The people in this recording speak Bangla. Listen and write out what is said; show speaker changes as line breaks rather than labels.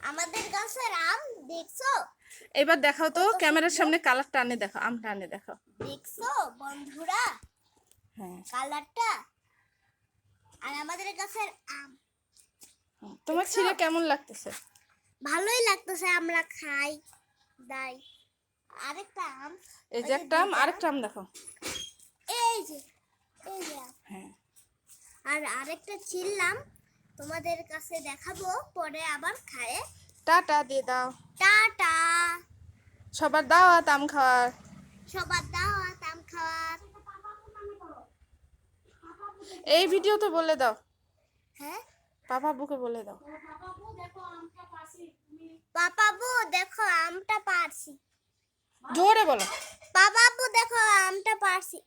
আমাদের গাছের আম দেখছো?
এবার দেখাও তো, ক্যামেরার সামনে কালারটা আনে দেখাও, আমটা আনে দেখাও।
দেখছো বন্ধুরা
হ্যাঁ,
কালারটা? আর আমাদের গাছের আম
তোমার ছিঁড়ে কেমন লাগতেছে?
ভালোই লাগতেছে, আমরা খাই দাই। আরেকটা আম,
এই যে একটা আম, আরেকটা আম দেখো।
এই যে এই যে আম।
হ্যাঁ,
আর আরেকটা ছিললাম, তোমাদের কাছে দেখাবো পরে আবার খায়ে।
টাটা দিয়ে দাও।
টাটা।
সবার দাওয়াত আম খাওয়ার।
সবার দাওয়াত আম খাওয়ার।
এই ভিডিও তো বলে দাও,
হ্যাঁ,
পাপা বুকে বলে দাও।
পাপাবু দেখো আমটা পারছি।
জোরে বলো।
পাপাবু দেখো আমটা পারছি।